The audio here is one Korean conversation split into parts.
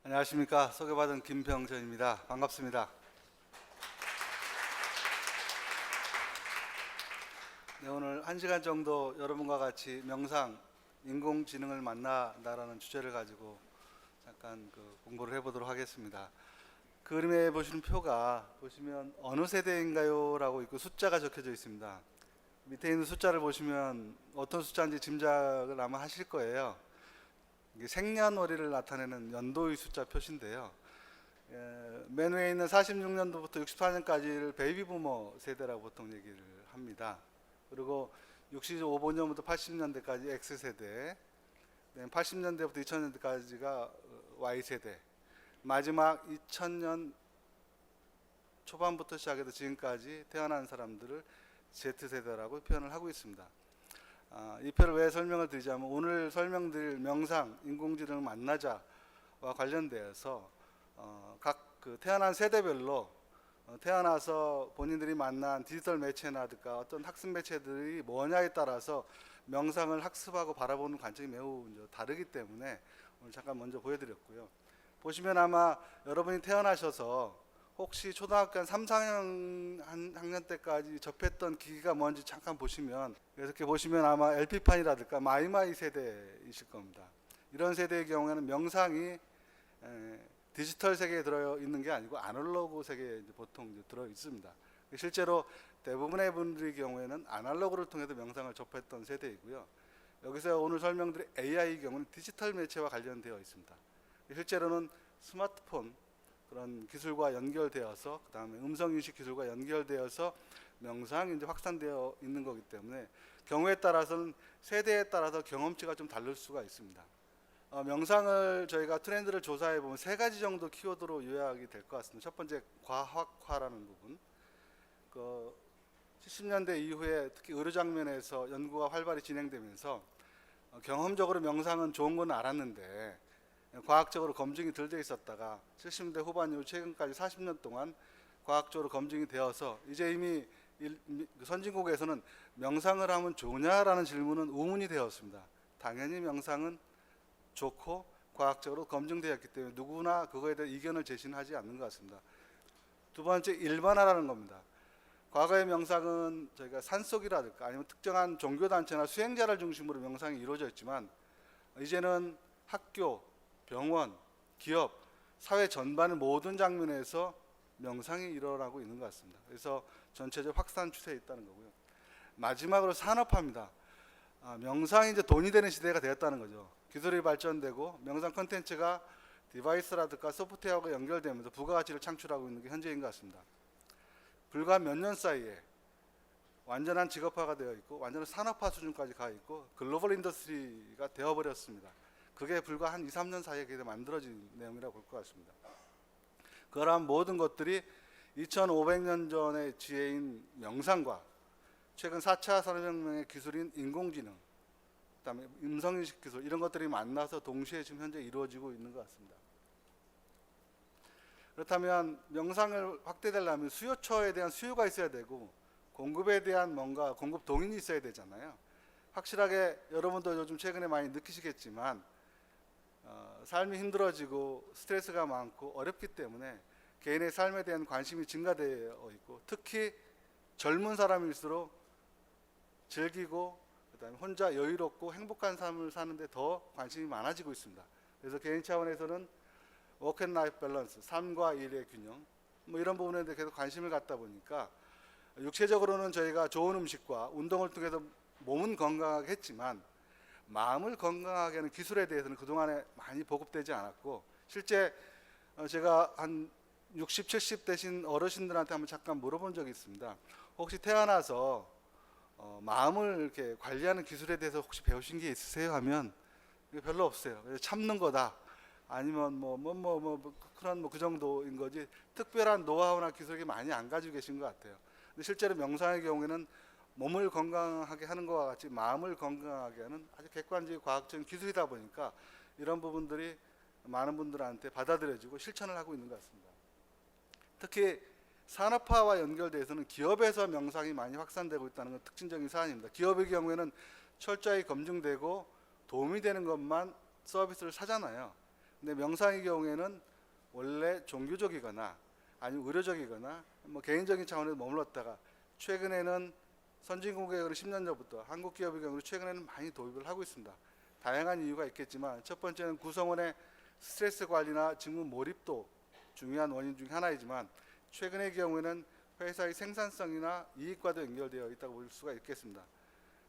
안녕하십니까. 소개받은 김병전입니다. 반갑습니다. 네, 오늘 1시간 정도 여러분과 같이 명상, 인공지능을 만나다라는 주제를 가지고 잠깐 공부를 해보도록 하겠습니다. 그림에 보시는 표가 보시면 어느 세대인가요? 라고 있고 숫자가 적혀져 있습니다. 밑에 있는 숫자를 보시면 어떤 숫자인지 짐작을 아마 하실 거예요. 이게 생년월일을 나타내는 연도의 숫자 표시인데요. 맨 위에 있는 46년도부터 64년까지를 베이비부머 세대라고 보통 얘기를 합니다. 그리고 65년부터 80년대까지 X세대, 80년대부터 2000년대까지가 Y세대, 마지막 2000년 초반부터 시작해서 지금까지 태어난 사람들을 Z세대라고 표현을 하고 있습니다. 이 표를 왜 설명을 드리자면 오늘 설명드릴 명상, 인공지능을 만나자와 관련되어서 각 태어난 세대별로 태어나서 본인들이 만난 디지털 매체나든가 어떤 학습 매체들이 뭐냐에 따라서 명상을 학습하고 바라보는 관점이 매우 다르기 때문에 오늘 잠깐 먼저 보여드렸고요. 보시면 아마 여러분이 태어나셔서 혹시 초등학교 한 3, 4학년 때까지 접했던 기기가 뭔지 잠깐 보시면, 이렇게 보시면 아마 LP판이라든가 마이마이 세대이실 겁니다. 이런 세대의 경우에는 명상이 디지털 세계에 들어있는 게 아니고 아날로그 세계에 보통 들어있습니다. 실제로 대부분의 분들의 경우에는 아날로그를 통해서 명상을 접했던 세대이고요. 여기서 오늘 설명드릴 AI의 경우는 디지털 매체와 관련되어 있습니다. 실제로는 스마트폰 그런 기술과 연결되어서 그 다음에 음성인식 기술과 연결되어서 명상이 이제 확산되어 있는 거기 때문에 경우에 따라서는 세대에 따라서 경험치가 좀 다를 수가 있습니다. 명상을 저희가 트렌드를 조사해 보면 3가지 정도 키워드로 요약이 될 것 같습니다. 첫 번째, 과학화라는 부분. 70년대 이후에 특히 의료 장면에서 연구가 활발히 진행되면서 경험적으로 명상은 좋은 건 알았는데 과학적으로 검증이 덜 돼 있었다가 70년대 후반 이후 최근까지 40년 동안 과학적으로 검증이 되어서 이제 이미 선진국에서는 명상을 하면 좋으냐라는 질문은 우문이 되었습니다. 당연히 명상은 좋고 과학적으로 검증되었기 때문에 누구나 그거에 대해 의견을 제시하지 않는 것 같습니다. 두 번째, 일반화라는 겁니다. 과거의 명상은 저희가 산속이라든가 아니면 특정한 종교단체나 수행자를 중심으로 명상이 이루어졌지만 이제는 학교, 병원, 기업, 사회 전반의 모든 장면에서 명상이 일어나고 있는 것 같습니다. 그래서 전체적 확산 추세에 있다는 거고요. 마지막으로 산업화입니다. 명상이 이제 돈이 되는 시대가 되었다는 거죠. 기술이 발전되고 명상 콘텐츠가 디바이스라든가 소프트웨어가 연결되면서 부가가치를 창출하고 있는 게 현재인 것 같습니다. 불과 몇 년 사이에 완전한 직업화가 되어 있고 완전한 산업화 수준까지 가 있고 글로벌 인더스트리가 되어버렸습니다. 그게 불과 한 2, 3년 사이에 만들어진 내용이라고 볼 것 같습니다. 그러한 모든 것들이 2500년 전의 지혜인 명상과 최근 4차 산업혁명의 기술인 인공지능, 그다음에 음성인식 기술 이런 것들이 만나서 동시에 지금 현재 이루어지고 있는 것 같습니다. 그렇다면 명상을 확대되려면 수요처에 대한 수요가 있어야 되고 공급에 대한 뭔가 공급 동인이 있어야 되잖아요. 확실하게 여러분도 요즘 최근에 많이 느끼시겠지만 삶이 힘들어지고 스트레스가 많고 어렵기 때문에 개인의 삶에 대한 관심이 증가되어 있고 특히 젊은 사람일수록 즐기고 그다음에 혼자 여유롭고 행복한 삶을 사는데 더 관심이 많아지고 있습니다. 그래서 개인 차원에서는 워크 앤 라이프 밸런스, 삶과 일의 균형 뭐 이런 부분에 대해 계속 관심을 갖다 보니까 육체적으로는 저희가 좋은 음식과 운동을 통해서 몸은 건강하게 했지만 마음을 건강하게 하는 기술에 대해서는 그동안에 많이 보급되지 않았고 실제 제가 한 60, 70 되신 어르신들한테 한번 잠깐 물어본 적이 있습니다. 혹시 태어나서 마음을 이렇게 관리하는 기술에 대해서 혹시 배우신 게 있으세요? 하면 별로 없어요. 참는 거다. 아니면 그런 그 정도인 거지 특별한 노하우나 기술이 많이 안 가지고 계신 것 같아요. 근데 실제로 명상의 경우에는 몸을 건강하게 하는 것과 같이 마음을 건강하게 하는 아주 객관적인 과학적인 기술이다 보니까 이런 부분들이 많은 분들한테 받아들여지고 실천을 하고 있는 것 같습니다. 특히 산업화와 연결돼서는 기업에서 명상이 많이 확산되고 있다는 건 특징적인 사안입니다. 기업의 경우에는 철저히 검증되고 도움이 되는 것만 서비스를 사잖아요. 근데 명상의 경우에는 원래 종교적이거나 아니면 의료적이거나 뭐 개인적인 차원에서 머물렀다가 최근에는 선진국의 10년 전부터 한국 기업의 경우 최근에는 많이 도입을 하고 있습니다. 다양한 이유가 있겠지만 첫 번째는 구성원의 스트레스 관리나 직무 몰입도 중요한 원인 중 하나이지만 최근의 경우에는 회사의 생산성이나 이익과도 연결되어 있다고 볼 수가 있겠습니다.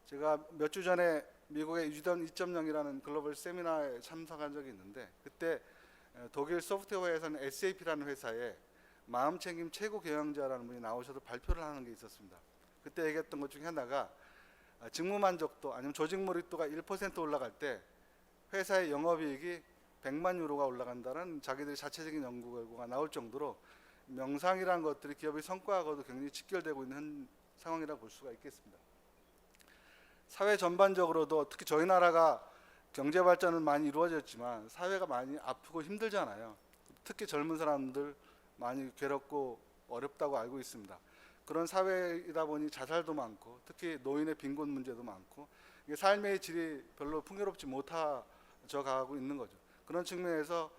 제가 몇 주 전에 미국의 유지던 2.0이라는 글로벌 세미나에 참석한 적이 있는데 그때 독일 소프트웨어 회사는 SAP라는 회사에 마음챙김 최고 경영자라는 분이 나오셔서 발표를 하는 게 있었습니다. 그때 얘기했던 것 중에 하나가 직무 만족도 아니면 조직 몰입도가 1% 올라갈 때 회사의 영업이익이 100만 유로가 올라간다는 자기들의 자체적인 연구 결과가 나올 정도로 명상이라는 것들이 기업의 성과하고도 굉장히 직결되고 있는 상황이라고 볼 수가 있겠습니다. 사회 전반적으로도 특히 저희 나라가 경제 발전은 많이 이루어졌지만 사회가 많이 아프고 힘들잖아요. 특히 젊은 사람들 많이 괴롭고 어렵다고 알고 있습니다. 그런 사회이다 보니 자살도 많고 특히 노인의 빈곤 문제도 많고 삶의 질이 별로 풍요롭지 못해져 가고 있는 거죠. 그런 측면에서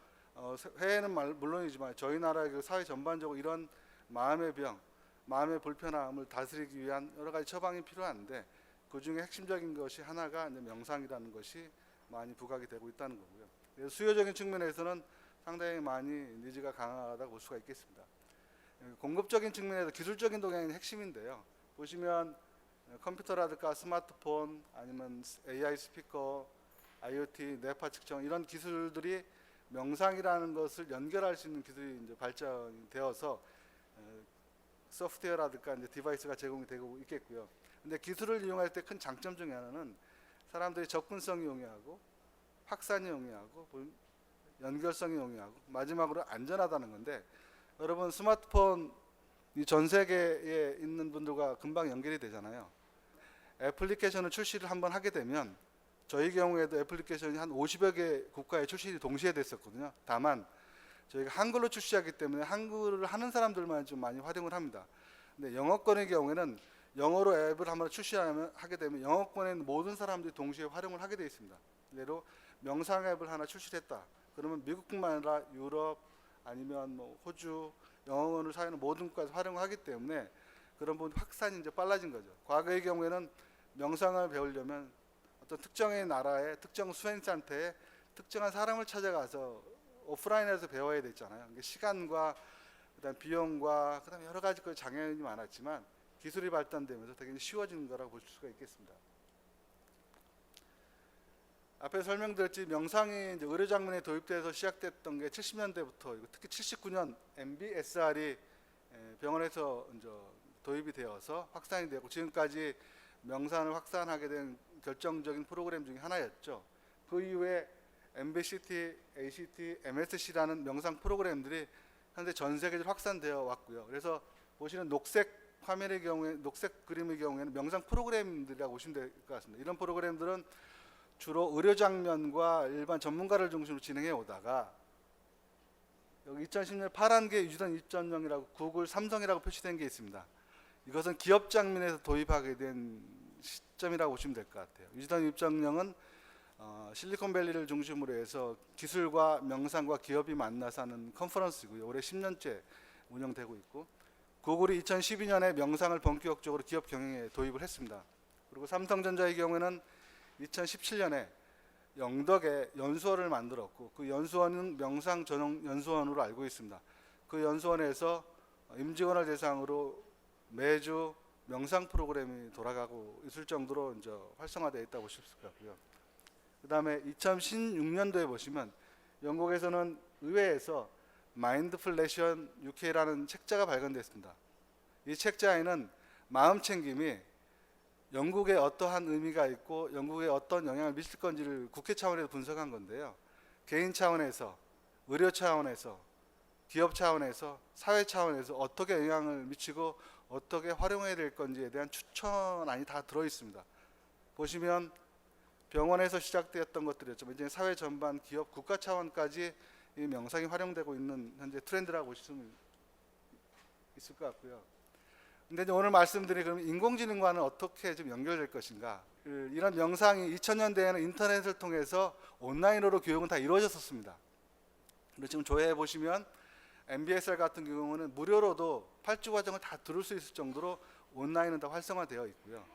해외는 물론이지만 저희 나라의 그 사회 전반적으로 이런 마음의 병, 마음의 불편함을 다스리기 위한 여러 가지 처방이 필요한데 그 중에 핵심적인 것이 하나가 이제 명상이라는 것이 많이 부각이 되고 있다는 거고요. 그래서 수요적인 측면에서는 상당히 많이 니즈가 강하다고 볼 수가 있겠습니다. 공급적인 측면에서 기술적인 동향이 핵심인데요. 보시면 컴퓨터라든가 스마트폰 아니면 AI 스피커, IoT, 뇌파 측정 이런 기술들이 명상이라는 것을 연결할 수 있는 기술이 이제 발전되어서 소프트웨어라든가 이제 디바이스가 제공이 되고 있겠고요. 근데 기술을 이용할 때 큰 장점 중에 하나는 사람들이 접근성이 용이하고 확산이 용이하고 연결성이 용이하고 마지막으로 안전하다는 건데 여러분 스마트폰 전 세계에 있는 분들과 금방 연결이 되잖아요. 애플리케이션을 출시를 한번 하게 되면 저희 경우에도 애플리케이션이 한 50여 개 국가에 출시를 동시에 됐었거든요. 다만 저희가 한글로 출시하기 때문에 한글을 하는 사람들만 좀 많이 활용을 합니다. 근데 영어권의 경우에는 영어로 앱을 한번 출시하게 되면 영어권에 있는 모든 사람들이 동시에 활용을 하게 되어 있습니다. 예로 명상 앱을 하나 출시했다. 그러면 미국뿐만 아니라 유럽 아니면 뭐 호주 영어권을 사용하는 모든 국가에서 활용을 하기 때문에 그런 부분 확산이 이제 빨라진 거죠. 과거의 경우에는 명상을 배우려면 어떤 특정의 나라의 특정 수행센터에 특정한 사람을 찾아가서 오프라인에서 배워야 됐잖아요. 시간과 그다음 비용과 그다음 여러 가지 그 장애인이 많았지만 기술이 발전되면서 되게 쉬워지는 거라고 볼 수가 있겠습니다. 앞에 설명드렸지 명상이 이제 의료 장면에 도입돼서 시작됐던 게 70년대부터 특히 79년 MBSR이 병원에서 이제 도입이 되어서 확산이 되고 지금까지 명상을 확산하게 된 결정적인 프로그램 중에 하나였죠. 그 이후에 MBCT, ACT, MSC라는 명상 프로그램들이 현재 전 세계적으로 확산되어 왔고요. 그래서 보시는 녹색 화면의 경우에 녹색 그림의 경우에는 명상 프로그램들이라고 보시면 될 것 같습니다. 이런 프로그램들은 주로 의료 장면과 일반 전문가를 중심으로 진행해 오다가 여기 2010년 파란게 유지던 2.0이라고 구글, 삼성이라고 표시된 게 있습니다. 이것은 기업 장면에서 도입하게 된 시점이라고 보시면 될 것 같아요. 유지던 2.0은 실리콘밸리를 중심으로 해서 기술과 명상과 기업이 만나서 하는 컨퍼런스이고요. 올해 10년째 운영되고 있고 구글이 2012년에 명상을 본격적으로 기업 경영에 도입을 했습니다. 그리고 삼성전자의 경우에는 2017년에 영덕에 연수원을 만들었고 그 연수원은 명상 전용 연수원으로 알고 있습니다. 그 연수원에서 임직원을 대상으로 매주 명상 프로그램이 돌아가고 있을 정도로 이제 활성화되어 있다고 보실 수 있고요. 그 다음에 2016년도에 보시면 영국에서는 의회에서 마인드풀레션 UK라는 책자가 발간됐습니다. 이 책자에는 마음챙김이 영국에 어떠한 의미가 있고 영국에 어떤 영향을 미칠 건지를 국회 차원에서 분석한 건데요. 개인 차원에서, 의료 차원에서, 기업 차원에서, 사회 차원에서 어떻게 영향을 미치고 어떻게 활용해야 될 건지에 대한 추천안이 다 들어 있습니다. 보시면 병원에서 시작되었던 것들이었지만 이제 사회 전반, 기업, 국가 차원까지 이 명상이 활용되고 있는 현재 트렌드라고 보시면 있을 것 같고요. 근데 이제 오늘 말씀드린 그럼 인공지능과는 어떻게 좀 연결될 것인가? 이런 명상이 2000년대에는 인터넷을 통해서 온라인으로 교육은 다 이루어졌었습니다. 그리고 지금 조회해 보시면 MBSR 같은 경우는 무료로도 8주 과정을 다 들을 수 있을 정도로 온라인은 다 활성화되어 있고요.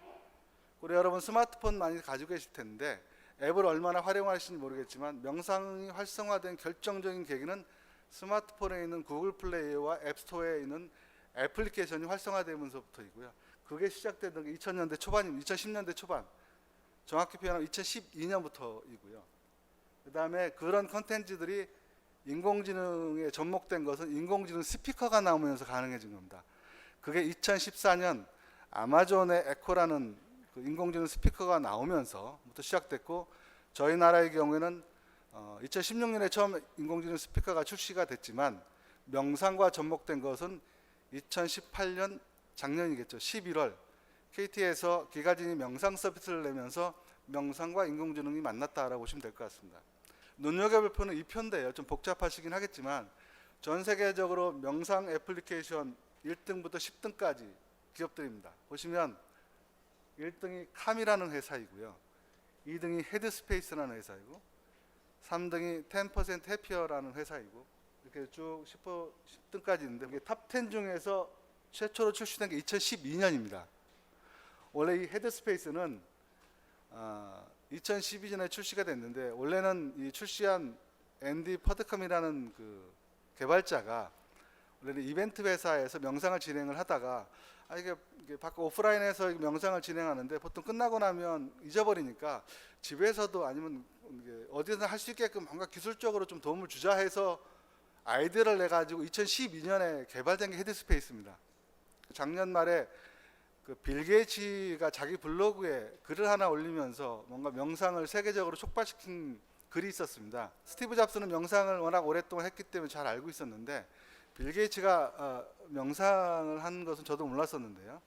우리 여러분 스마트폰 많이 가지고 계실 텐데 앱을 얼마나 활용하시는지 모르겠지만 명상이 활성화된 결정적인 계기는 스마트폰에 있는 구글 플레이와 앱스토어에 있는 애플리케이션이 활성화되면서부터이고요. 그게 시작된 게 2000년대 초반입니다. 2010년대 초반. 정확히 표현하면 2012년부터이고요. 그 다음에 그런 컨텐츠들이 인공지능에 접목된 것은 인공지능 스피커가 나오면서 가능해진 겁니다. 그게 2014년 아마존의 에코라는 그 인공지능 스피커가 나오면서부터 시작됐고, 저희 나라의 경우에는 2016년에 처음 인공지능 스피커가 출시가 됐지만 명상과 접목된 것은 2018년 작년이겠죠. 11월 KT에서 기가진이 명상 서비스를 내면서 명상과 인공지능이 만났다라고 보시면 될 것 같습니다. 눈여겨볼 표는 이 표인데요. 좀 복잡하시긴 하겠지만 전 세계적으로 명상 애플리케이션 1등부터 10등까지 기업들입니다. 보시면 1등이 캄이라는 회사이고요. 2등이 헤드스페이스라는 회사이고 3등이 10% 해피어라는 회사이고 이렇게 쭉 10등까지 있는데 이게 탑10 중에서 최초로 출시된 게 2012년입니다. 원래 이 헤드스페이스는 2012년에 출시가 됐는데 원래는 이 출시한 앤디 퍼드컴이라는 그 개발자가 원래는 이벤트 회사에서 명상을 진행을 하다가 이게 밖에 오프라인에서 명상을 진행하는데 보통 끝나고 나면 잊어버리니까 집에서도 아니면 어디서나 할 수 있게끔 뭔가 기술적으로 좀 도움을 주자 해서 아이디어를 내 가지고 2012년에 개발된 게 헤드스페이스입니다. 작년 말에 그 빌 게이츠가 자기 블로그에 글을 하나 올리면서 뭔가 명상을 세계적으로 촉발시킨 글이 있었습니다. 스티브 잡스는 명상을 워낙 오랫동안 했기 때문에 잘 알고 있었는데 빌 게이츠가 명상을 한 것은 저도 몰랐었는데요.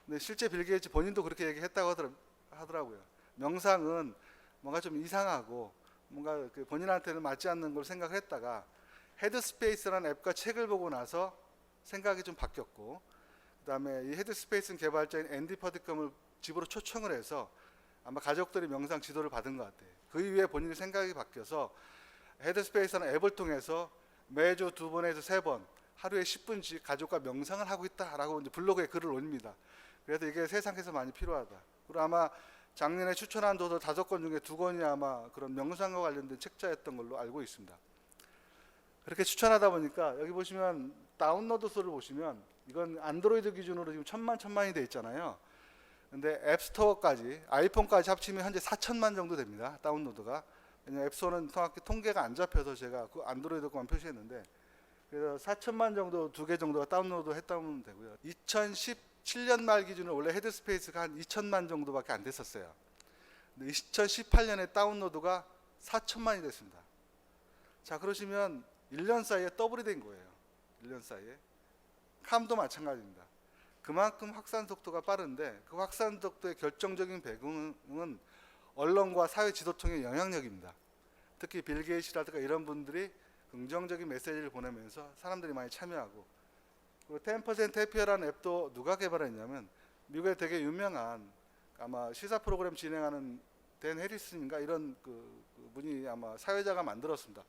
근데 실제 빌 게이츠 본인도 그렇게 얘기했다고 하더라고요. 명상은 뭔가 좀 이상하고 뭔가 그 본인한테는 맞지 않는 걸 생각을 했다가 헤드스페이스라는 앱과 책을 보고 나서 생각이 좀 바뀌었고, 그 다음에 이 헤드스페이스 개발자인 앤디 퍼드컴을 집으로 초청을 해서 아마 가족들이 명상 지도를 받은 것 같아요. 그 이후에 본인의 생각이 바뀌어서 헤드스페이스라는 앱을 통해서 매주 2번에서 3번 하루에 10분씩 가족과 명상을 하고 있다라고 이제 블로그에 글을 올립니다. 그래서 이게 세상에서 많이 필요하다. 그리고 아마 작년에 추천한 도서 5권 중에 2권이 아마 그런 명상과 관련된 책자였던 걸로 알고 있습니다. 그렇게 추천하다 보니까 여기 보시면 다운로드 수를 보시면 이건 안드로이드 기준으로 지금 천만이 돼 있잖아요. 근데 앱스토어까지 아이폰까지 합치면 현재 4천만 정도 됩니다. 다운로드가. 왜냐면 앱스토어는 정확히 통계가 안 잡혀서 제가 그 안드로이드 것만 표시했는데, 그래서 4천만 정도 2개 정도가 다운로드 했다면 되고요. 2017년 말 기준으로 원래 헤드스페이스가 한 2천만 정도밖에 안 됐었어요. 근데 2018년에 다운로드가 4천만이 됐습니다. 자, 그러시면 1년 사이에 더블이 된 거예요. 1년 사이에. 캄도 마찬가지입니다. 그만큼 확산 속도가 빠른데 그 확산 속도의 결정적인 배경은 언론과 사회 지도층의 영향력입니다. 특히 빌 게이츠라든가 이런 분들이 긍정적인 메시지를 보내면서 사람들이 많이 참여하고, 그리고 10% 해피어라는 앱도 누가 개발했냐면 미국의 되게 유명한 아마 시사 프로그램 진행하는 댄 해리슨인가 이런 그 분이 아마 사회자가 만들었습니다.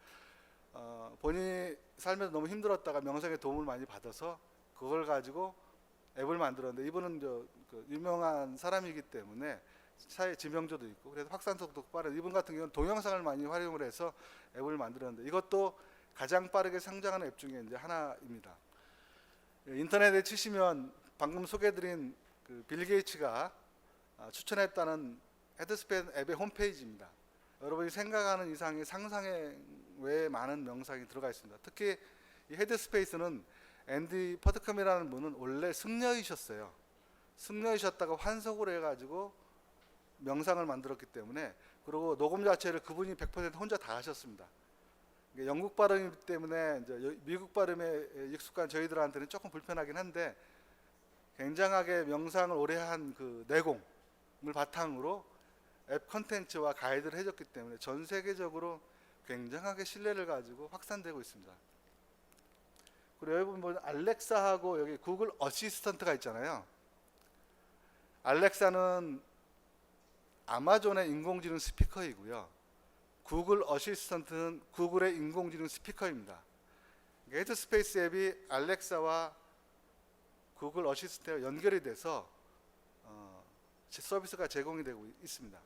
본인이 살면서 너무 힘들었다가 명상의 도움을 많이 받아서 그걸 가지고 앱을 만들었는데, 이분은 그 유명한 사람이기 때문에 사회 지명도도 있고 그래서 확산 속도가 빠른, 이분 같은 경우는 동영상을 많이 활용을 해서 앱을 만들었는데 이것도 가장 빠르게 성장하는 앱 중에 이제 하나입니다. 인터넷에 치시면 방금 소개해드린 그 빌 게이츠가 추천했다는 헤드스페이스 앱의 홈페이지입니다. 여러분이 생각하는 이상의 상상의 외에 많은 명상이 들어가 있습니다. 특히 이 헤드스페이스는 앤디 퍼드컴이라는 분은 원래 승려이셨어요. 승려이셨다가 환속을 해가지고 명상을 만들었기 때문에, 그리고 녹음 자체를 그분이 100% 혼자 다 하셨습니다. 영국 발음이기 때문에 이제 미국 발음에 익숙한 저희들한테는 조금 불편하긴 한데 굉장하게 명상을 오래 한 그 내공을 바탕으로 앱 컨텐츠와 가이드를 해줬기 때문에 전 세계적으로 굉장하게 신뢰를 가지고 확산되고 있습니다. 그리고 여기 보면 알렉사하고 여기 구글 어시스턴트가 있잖아요. 알렉사는 아마존의 인공지능 스피커이고요. 구글 어시스턴트는 구글의 인공지능 스피커입니다. 헤드스페이스 앱이 알렉사와 구글 어시스턴트와 연결이 돼서 서비스가 제공이 되고 있습니다.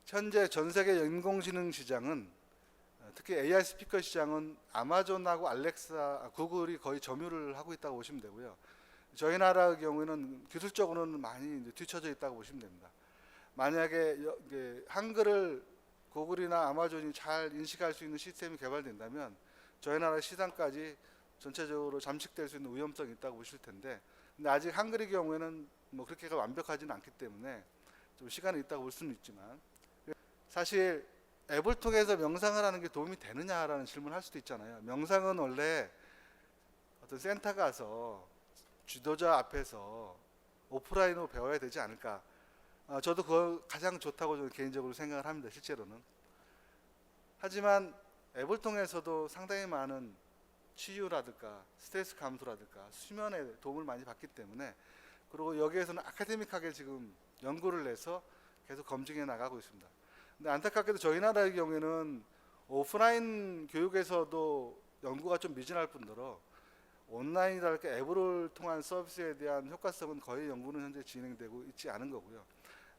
현재 전 세계 인공지능 시장은 특히 AI 스피커 시장은 아마존하고 알렉사, 구글이 거의 점유를 하고 있다고 보시면 되고요. 저희 나라의 경우에는 기술적으로는 많이 뒤처져 있다고 보시면 됩니다. 만약에 한글을 구글이나 아마존이 잘 인식할 수 있는 시스템이 개발된다면 저희 나라 시장까지 전체적으로 잠식될 수 있는 위험성이 있다고 보실 텐데, 근데 아직 한글의 경우에는 뭐 그렇게 완벽하지는 않기 때문에 좀 시간이 있다고 볼 수는 있지만, 사실 앱을 통해서 명상을 하는 게 도움이 되느냐라는 질문을 할 수도 있잖아요. 명상은 원래 어떤 센터 가서 지도자 앞에서 오프라인으로 배워야 되지 않을까. 저도 그거 가장 좋다고 저는 개인적으로 생각을 합니다. 실제로는. 하지만 앱을 통해서도 상당히 많은 치유라든가 스트레스 감소라든가 수면에 도움을 많이 받기 때문에, 그리고 여기에서는 아카데믹하게 지금 연구를 해서 계속 검증해 나가고 있습니다. 근데 안타깝게도 저희 나라의 경우에는 오프라인 교육에서도 연구가 좀 미진할 뿐더러 온라인이랄까 앱을 통한 서비스에 대한 효과성은 거의 연구는 현재 진행되고 있지 않은 거고요.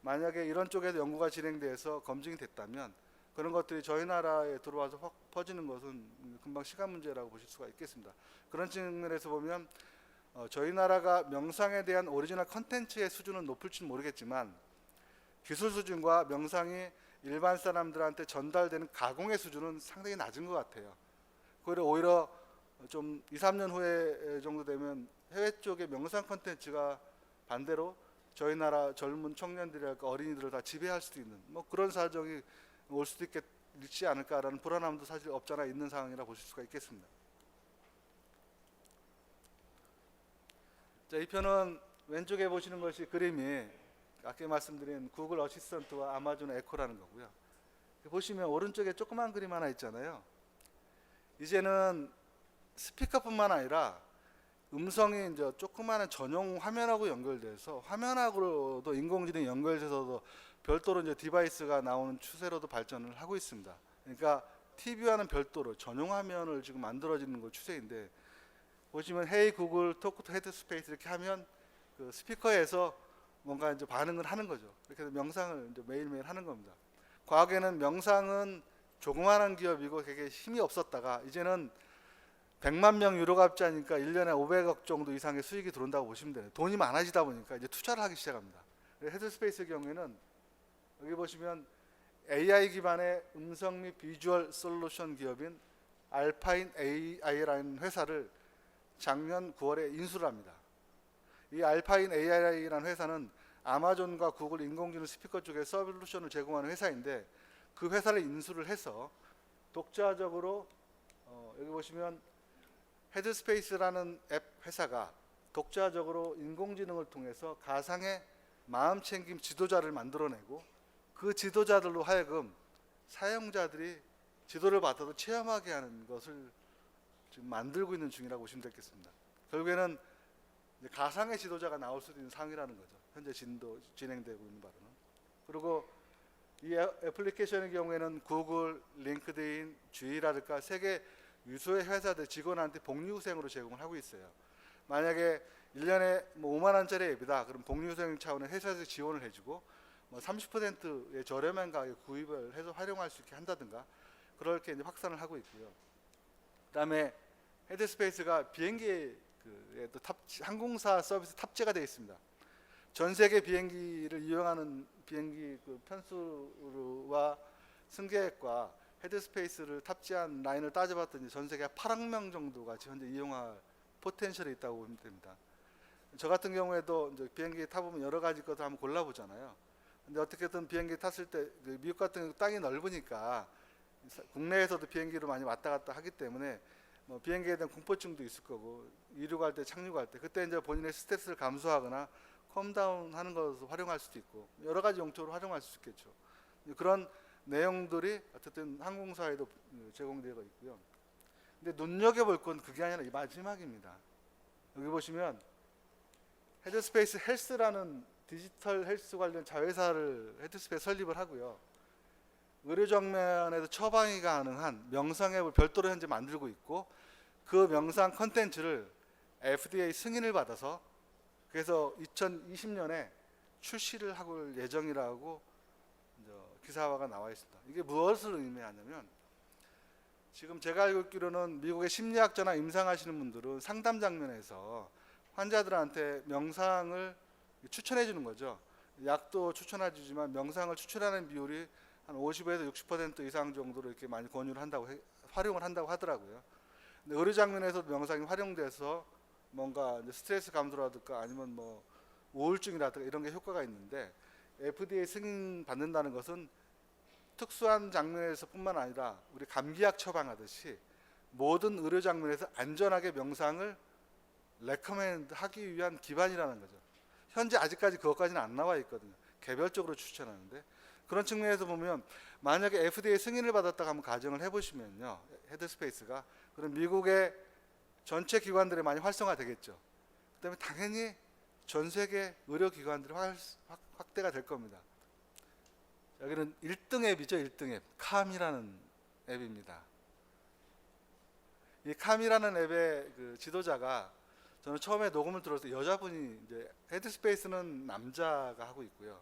만약에 이런 쪽에서 연구가 진행돼서 검증이 됐다면 그런 것들이 저희 나라에 들어와서 확 퍼지는 것은 금방 시간 문제라고 보실 수가 있겠습니다. 그런 측면에서 보면 저희 나라가 명상에 대한 오리지널 컨텐츠의 수준은 높을지는 모르겠지만 기술 수준과 명상이 일반 사람들한테 전달되는 가공의 수준은 상당히 낮은 것 같아요. 오히려 좀 2, 3년 후에 정도 되면 해외 쪽의 명상 컨텐츠가 반대로 저희 나라 젊은 청년들이랄까 어린이들을 다 지배할 수도 있는 뭐 그런 사정이 올 수도 있지 않을까라는 불안함도 사실 없잖아 있는 상황이라 보실 수가 있겠습니다. 자, 이 편은 왼쪽에 보시는 것이 그림이 아까 말씀드린 구글 어시스턴트와 아마존 에코라는 거고요. 보시면 오른쪽에 조그만 그림 하나 있잖아요. 이제는 스피커뿐만 아니라 음성이 이제 조그마한 전용 화면하고 연결돼서 화면하고도 인공지능이 연결돼서도 별도로 이제 디바이스가 나오는 추세로도 발전을 하고 있습니다. 그러니까 TV와는 별도로 전용 화면을 지금 만들어지는 걸 추세인데, 보시면 헤이 구글 토크 투 헤드스페이스 이렇게 하면 그 스피커에서 뭔가 이제 반응을 하는 거죠. 이렇게 해서 명상을 이제 매일매일 하는 겁니다. 과거에는 명상은 조그마한 기업이고 되게 힘이 없었다가 이제는 100만 명 유료가입자니까 1년에 500억 정도 이상의 수익이 들어온다고 보시면 돼요. 돈이 많아지다 보니까 이제 투자를 하기 시작합니다. 헤드스페이스의 경우에는 여기 보시면 AI 기반의 음성 및 비주얼 솔루션 기업인 알파인 AI라는 회사를 작년 9월에 인수를 합니다. 이 알파인 AI라는 회사는 아마존과 구글 인공지능 스피커 쪽에 솔루션을 제공하는 회사인데, 그 회사를 인수를 해서 독자적으로 여기 보시면 헤드스페이스라는 앱 회사가 독자적으로 인공지능을 통해서 가상의 마음챙김 지도자를 만들어내고 그 지도자들로 하여금 사용자들이 지도를 받아도 체험하게 하는 것을 지금 만들고 있는 중이라고 보시면 되겠습니다. 결국에는 이제 가상의 지도자가 나올 수도 있는 상황이라는 거죠. 현재 진행되고 있는 바로는. 그리고 이 애플리케이션의 경우에는 구글, 링크드인, G라든가 세계 유수의 회사들 직원한테 복리후생으로 제공을 하고 있어요. 만약에 1년에 뭐 5만 원짜리 앱이다. 그럼 복리후생 차원의 회사에서 지원을 해주고 뭐 30%의 저렴한 가격에 구입을 해서 활용할 수 있게 한다든가 그렇게 이제 확산을 하고 있고요. 그다음에 헤드스페이스가 비행기에 또 항공사 서비스 탑재가 되어 있습니다. 전 세계 비행기를 이용하는 비행기 그 편수와 승객과 헤드스페이스를 탑재한 라인을 따져봤더니 전 세계 8억 명 정도가 현재 이용할 포텐셜이 있다고 보면 됩니다. 저 같은 경우에도 이제 비행기 타보면 여러 가지 것을 한번 골라보잖아요. 근데 어떻게든 비행기 탔을 때 미국 같은 경우 땅이 넓으니까 국내에서도 비행기로 많이 왔다 갔다 하기 때문에 뭐 비행기에 대한 공포증도 있을 거고 이륙할 때 착륙할 때 그때 이제 본인의 스트레스를 감소하거나 컴다운 하는 것을 활용할 수도 있고 여러 가지 용도로 활용할 수 있겠죠. 그런 내용들이 어쨌든 항공사에도 제공되어 있고요. 근데 눈여겨볼 건 그게 아니라 이 마지막입니다. 여기 보시면 헤드스페이스 헬스라는 디지털 헬스 관련 자회사를 헤드스페이스 설립을 하고요. 의료 정면에서 처방이 가능한 명상 앱을 별도로 현재 만들고 있고, 그 명상 컨텐츠를 FDA 승인을 받아서 그래서 2020년에 출시를 할 예정이라고 기사화가 나와 있습니다. 이게 무엇을 의미하냐면, 지금 제가 알고 있기로는 미국의 심리학자나 임상하시는 분들은 상담 장면에서 환자들한테 명상을 추천해 주는 거죠. 약도 추천해 주지만 명상을 추천하는 비율이 한 50에서 60% 이상 정도로 이렇게 많이 권유를 한다고 활용을 한다고 하더라고요. 근데 의료 장면에서도 명상이 활용돼서 뭔가 이제 스트레스 감소라든가 아니면 뭐 우울증이라든가 이런 게 효과가 있는데, FDA 승인 받는다는 것은 특수한 장면에서뿐만 아니라 우리 감기약 처방하듯이 모든 의료 장면에서 안전하게 명상을 레커멘드 하기 위한 기반이라는 거죠. 현재 아직까지 그것까지는 안 나와 있거든요. 개별적으로 추천하는데, 그런 측면에서 보면 만약에 FDA 승인을 받았다고 한번 가정을 해보시면요, 헤드스페이스가, 그럼 미국의 전체 기관들이 많이 활성화되겠죠. 그다음에 당연히 전 세계 의료기관들이 확대가 될 겁니다. 여기는 1등 앱이죠. 1등 앱 캄이라는 앱입니다. 이 캄이라는 앱의 그 지도자가, 저는 처음에 녹음을 들었을 때 여자분이, 이제 헤드스페이스는 남자가 하고 있고요,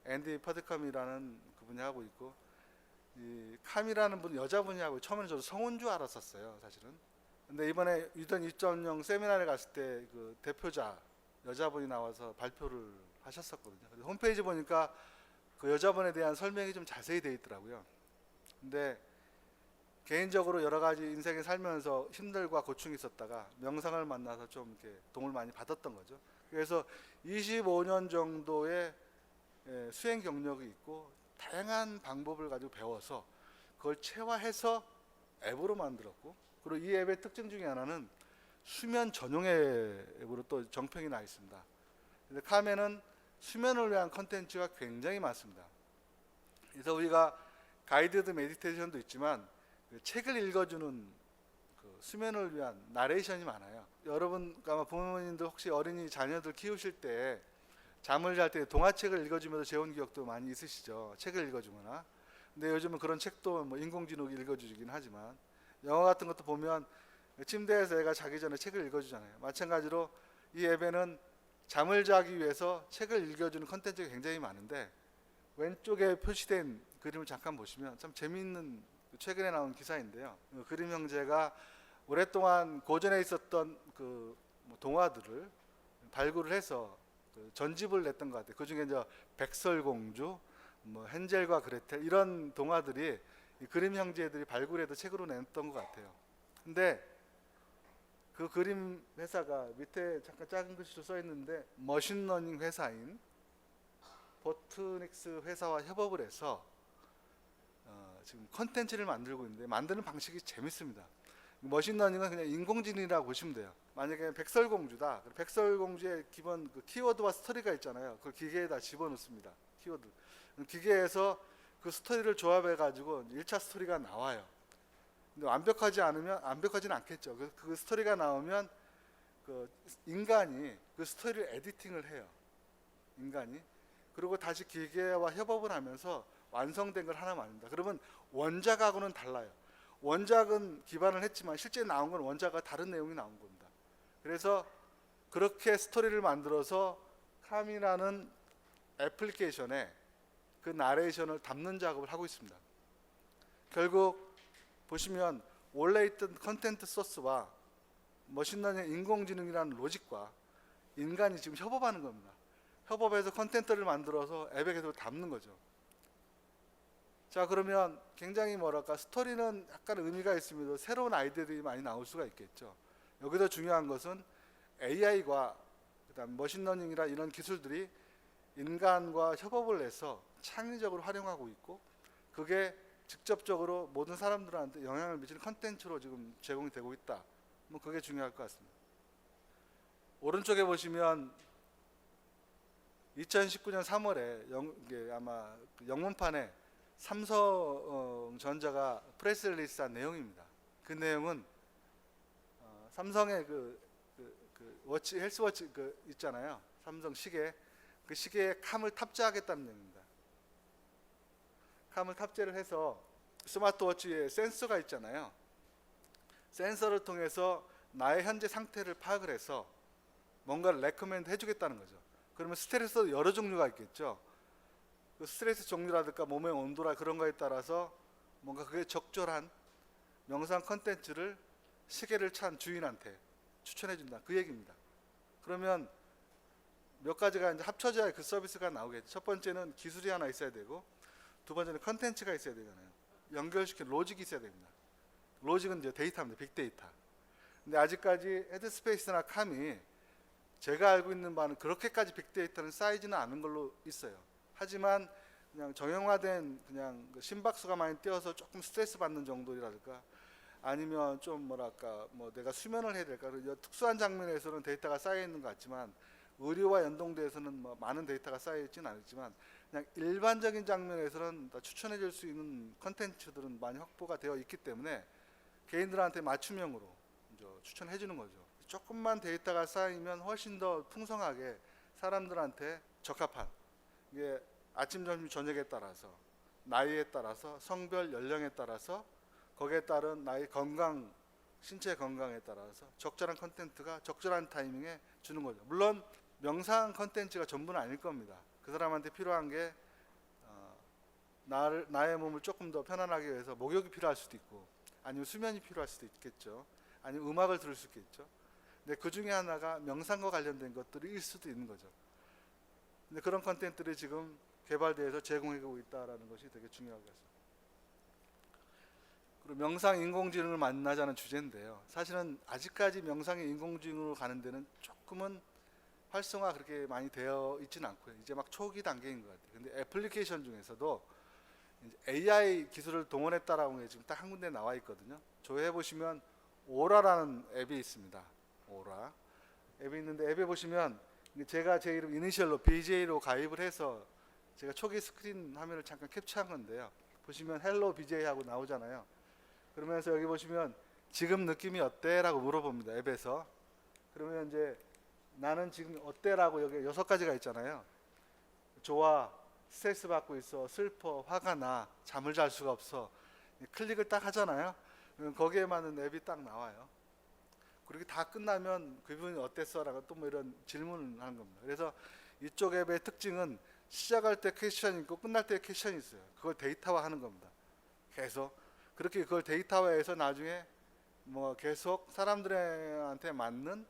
앤디 퍼드컴이라는 그분이 하고 있고, 이 캄이라는 분 여자분이 하고, 처음에는 저도 성운 줄 알았었어요, 사실은. 근데 이번에 유전 2.0 세미나를 갔을 때 그 대표자 여자분이 나와서 발표를 하셨었거든요. 그래서 홈페이지 보니까 그 여자분에 대한 설명이 좀 자세히 되어 있더라고요. 근데 개인적으로 여러 가지 인생에 살면서 힘들과 고충이 있었다가 명상을 만나서 좀 이렇게 도움을 많이 받았던 거죠. 그래서 25년 정도의 수행 경력이 있고 다양한 방법을 가지고 배워서 그걸 체화해서 앱으로 만들었고, 그리고 이 앱의 특징 중에 하나는 수면 전용의 앱으로 또 정평이 나 있습니다. 근데 캄에는 수면을 위한 컨텐츠가 굉장히 많습니다. 그래서 우리가 가이드드 메디테이션도 있지만 그 책을 읽어주는 그 수면을 위한 나레이션이 많아요. 여러분 아마 부모님들 혹시 어린이 자녀들 키우실 때 잠을 잘 때 동화책을 읽어주면서 재운 기억도 많이 있으시죠. 책을 읽어주거나. 근데 요즘은 그런 책도 뭐 인공지능이 읽어주긴 하지만, 영화 같은 것도 보면 침대에서 애가 자기 전에 책을 읽어주잖아요. 마찬가지로 이 앱에는 잠을 자기 위해서 책을 읽어주는 컨텐츠가 굉장히 많은데, 왼쪽에 표시된 그림을 잠깐 보시면 참 재미있는 최근에 나온 기사인데요. 그 그림 형제가 오랫동안 고전에 있었던 그 동화들을 발굴을 해서 그 전집을 냈던 것 같아요. 그 중에 이제 백설공주, 뭐 헨젤과 그레텔 이런 동화들이 이 그림 형제들이 발굴해서 책으로 냈던 것 같아요. 근데 그 그림 회사가 밑에 잠깐 작은 글씨로 써 있는데, 머신러닝 회사인 보트닉스 회사와 협업을 해서 지금 컨텐츠를 만들고 있는데, 만드는 방식이 재밌습니다. 머신러닝은 그냥 인공지능이라고 보시면 돼요. 만약에 백설공주다, 백설공주의 기본 그 키워드와 스토리가 있잖아요. 그걸 기계에다 집어넣습니다. 키워드. 기계에서 그 스토리를 조합해 가지고 1차 스토리가 나와요. 근데 완벽하지는 않겠죠. 그 스토리가 나오면 그 인간이 그 스토리를 에디팅을 해요. 인간이. 그리고 다시 기계와 협업을 하면서 완성된 걸 하나 만듭니다. 그러면 원작하고는 달라요. 원작은 기반을 했지만 실제 나온 건 원작과 다른 내용이 나온 겁니다. 그래서 그렇게 스토리를 만들어서 캄이라는 애플리케이션에 그 나레이션을 담는 작업을 하고 있습니다. 결국 보시면 원래 있던 컨텐트 소스와 머신러닝 인공지능이라는 로직과 인간이 지금 협업하는 겁니다. 협업해서 컨텐츠를 만들어서 앱에 계속 담는 거죠. 자, 그러면 굉장히 뭐랄까, 스토리는 약간 의미가 있으면서 새로운 아이디어들이 많이 나올 수가 있겠죠. 여기서 중요한 것은 AI과 그다음 머신러닝이나 이런 기술들이 인간과 협업을 해서 창의적으로 활용하고 있고, 그게 직접적으로 모든 사람들한테 영향을 미치는 컨텐츠로 지금 제공이 되고 있다. 뭐 그게 중요할 것 같습니다. 오른쪽에 보시면 2019년 3월에 아마 영문판에 삼성전자가 프레스 릴리스한 내용입니다. 그 내용은 삼성의 워치, 헬스워치 있잖아요. 삼성 시계, 그 시계에 캄을 탑재하겠다는 내용입니다. 감을 탑재를 해서 스마트워치에 센서가 있잖아요. 센서를 통해서 나의 현재 상태를 파악을 해서 뭔가를 레코멘드 해주겠다는 거죠. 그러면 스트레스도 여러 종류가 있겠죠. 그 스트레스 종류라든가 몸의 온도라 그런 거에 따라서 뭔가 그게 적절한 명상 컨텐츠를 시계를 찬 주인한테 추천해 준다, 그 얘기입니다. 그러면 몇 가지가 이제 합쳐져야 그 서비스가 나오겠죠. 첫 번째는 기술이 하나 있어야 되고, 두 번째는 컨텐츠가 있어야 되잖아요. 연결시킨 로직이 있어야 됩니다. 로직은 이제 데이터입니다. 빅데이터. 근데 아직까지 헤드스페이스나 캄이 제가 알고 있는 바는 그렇게까지 빅데이터는 쌓이지는 않은 걸로 있어요. 하지만 그냥 정형화된 그냥 그 심박수가 많이 뛰어서 조금 스트레스 받는 정도라든가, 아니면 좀 뭐랄까 뭐 내가 수면을 해야 될까, 특수한 장면에서는 데이터가 쌓여 있는 것 같지만 의료와 연동돼서는 뭐 많은 데이터가 쌓여 있지는 않았지만, 그냥 일반적인 장면에서는 추천해 줄 수 있는 컨텐츠들은 많이 확보가 되어 있기 때문에 개인들한테 맞춤형으로 이제 추천해 주는 거죠. 조금만 데이터가 쌓이면 훨씬 더 풍성하게 사람들한테 적합한, 이게 아침, 점심, 저녁에 따라서, 나이에 따라서, 성별, 연령에 따라서, 거기에 따른 나의 건강, 신체 건강에 따라서 적절한 컨텐츠가 적절한 타이밍에 주는 거죠. 물론 명상 컨텐츠가 전부는 아닐 겁니다. 그 사람한테 필요한 게 나의 몸을 조금 더 편안하게 위해서 목욕이 필요할 수도 있고, 아니면 수면이 필요할 수도 있겠죠. 아니면 음악을 들을 수 있겠죠. 근데 그 중에 하나가 명상과 관련된 것들일 수도 있는 거죠. 근데 그런 컨텐츠들이 지금 개발되어서 제공하고 있다는 것이 되게 중요하겠습니다. 그리고 명상 인공지능을 만나자는 주제인데요. 사실은 아직까지 명상이 인공지능으로 가는 데는 조금은 활성화 그렇게 많이 되어 있지는 않고요. 이제 막 초기 단계인 것 같아요. 근데 애플리케이션 중에서도 AI 기술을 동원했다라는 게 지금 딱 한 군데 나와 있거든요. 조회해 보시면 오라라는 앱이 있습니다. 오라 앱이 있는데, 앱에 보시면 제가 제 이름 이니셜로 BJ로 가입을 해서 제가 초기 스크린 화면을 잠깐 캡처한 건데요. 보시면 헬로 BJ 하고 나오잖아요. 그러면서 여기 보시면 지금 느낌이 어때? 라고 물어봅니다. 앱에서. 그러면 이제 나는 지금 어때? 라고 여기 6가지가 있잖아요. 좋아, 스트레스 받고 있어, 슬퍼, 화가 나, 잠을 잘 수가 없어. 클릭을 딱 하잖아요. 그럼 거기에 맞는 앱이 딱 나와요. 그렇게 다 끝나면 그분이 어땠어? 라고 또 뭐 이런 질문을 하는 겁니다. 그래서 이쪽 앱의 특징은 시작할 때 퀘션이 있고 끝날 때 퀘션이 있어요. 그걸 데이터화 하는 겁니다. 계속 그렇게 그걸 데이터화해서 나중에 뭐 계속 사람들한테 맞는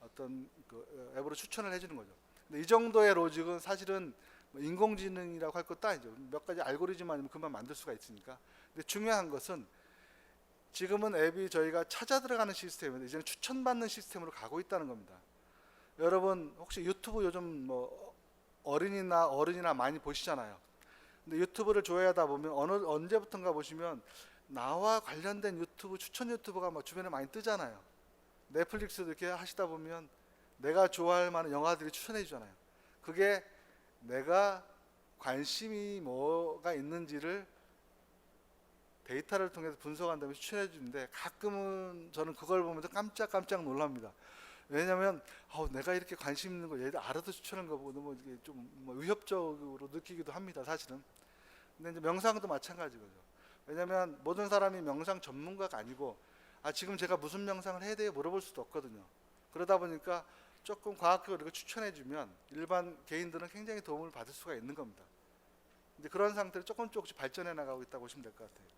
어떤 그 앱으로 추천을 해주는 거죠. 근데 이 정도의 로직은 사실은 인공지능이라고 할 것도 아니죠. 몇 가지 알고리즘 아니면 그만 만들 수가 있으니까. 근데 중요한 것은 지금은 앱이 저희가 찾아 들어가는 시스템인데 이제는 추천받는 시스템으로 가고 있다는 겁니다. 여러분 혹시 유튜브 요즘 뭐 어른이나 많이 보시잖아요. 근데 유튜브를 조회하다 보면 언제부턴가 보시면 나와 관련된 유튜브, 추천 유튜브가 막 주변에 많이 뜨잖아요. 넷플릭스도 이렇게 하시다 보면 내가 좋아할 만한 영화들이 추천해 주잖아요. 그게 내가 관심이 뭐가 있는지를 데이터를 통해서 분석한 다음에 추천해 주는데, 가끔은 저는 그걸 보면서 깜짝 놀랍니다. 왜냐하면 내가 이렇게 관심 있는 거 얘들 알아도 추천한 거 보고 너무 좀 위협적으로 느끼기도 합니다. 사실은. 근데 이제 명상도 마찬가지거죠. 왜냐하면 모든 사람이 명상 전문가가 아니고 지금 제가 무슨 명상을 해야 돼요? 물어볼 수도 없거든요. 그러다 보니까 조금 과학적으로 추천해 주면 일반 개인들은 굉장히 도움을 받을 수가 있는 겁니다. 이제 그런 상태로 조금씩 발전해 나가고 있다고 보시면 될 것 같아요.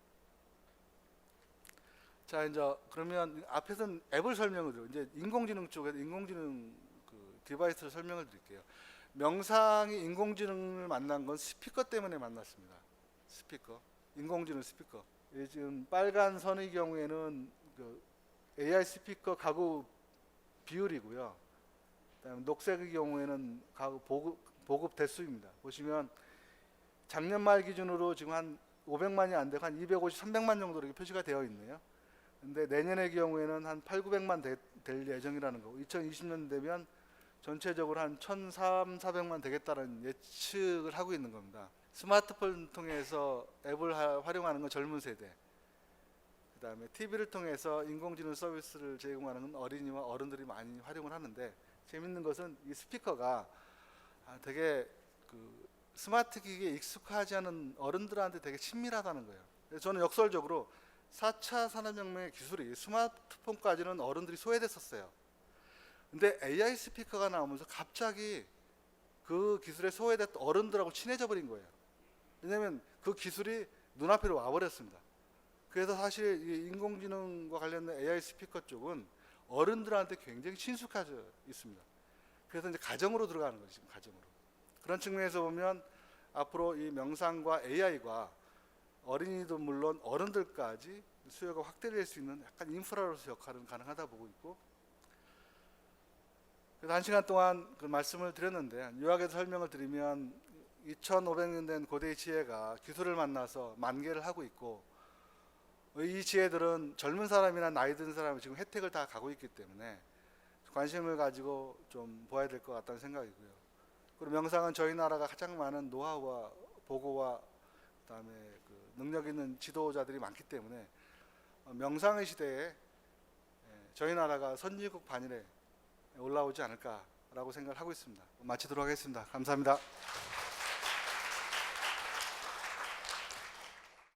자, 이제 그러면 앞에서는 앱을 설명을 드려요. 이제 인공지능 쪽에서 인공지능 그 디바이스를 설명을 드릴게요. 명상이 인공지능을 만난 건 스피커 때문에 만났습니다. 스피커, 인공지능 스피커. 지금 빨간 선의 경우에는 그 AI 스피커 가구 비율이고요. 그다음에 녹색의 경우에는 가구 보급 대수입니다. 보시면 작년 말 기준으로 지금 한 500만이 안 되고 한 250, 300만 정도로 이렇게 표시가 되어 있네요. 근데 내년의 경우에는 한 8, 900만 될 예정이라는 거고, 2020년 되면 전체적으로 한 1,300, 400만 되겠다는 예측을 하고 있는 겁니다. 스마트폰 통해서 앱을 활용하는 건 젊은 세대, 그 다음에 TV를 통해서 인공지능 서비스를 제공하는 건 어린이와 어른들이 많이 활용을 하는데, 재밌는 것은 이 스피커가 되게 그 스마트 기기에 익숙하지 않은 어른들한테 되게 친밀하다는 거예요. 그래서 저는 역설적으로 4차 산업혁명의 기술이 스마트폰까지는 어른들이 소외됐었어요. 근데 AI 스피커가 나오면서 갑자기 그 기술에 소외됐던 어른들하고 친해져 버린 거예요. 왜냐하면 그 기술이 눈앞으로 와버렸습니다. 그래서 사실 이 인공지능과 관련된 AI 스피커 쪽은 어른들한테 굉장히 친숙해져 있습니다. 그래서 이제 가정으로 들어가는 거죠, 지금 가정으로. 그런 측면에서 보면 앞으로 이 명상과 AI가 어린이도 물론 어른들까지 수요가 확대될 수 있는 약간 인프라로서 역할은 가능하다 보고 있고, 그래서 1시간 동안 그 말씀을 드렸는데 요약해서 설명을 드리면 2500년 된 고대의 지혜가 기술을 만나서 만개를 하고 있고, 이 지혜들은 젊은 사람이나 나이 든 사람이 지금 혜택을 다 가고 있기 때문에 관심을 가지고 좀 보아야 될 것 같다는 생각이고요. 그리고 명상은 저희 나라가 가장 많은 노하우와 보고와 그다음에 그 능력 있는 지도자들이 많기 때문에 명상의 시대에 저희 나라가 선진국 반열에 올라오지 않을까라고 생각을 하고 있습니다. 마치도록 하겠습니다. 감사합니다.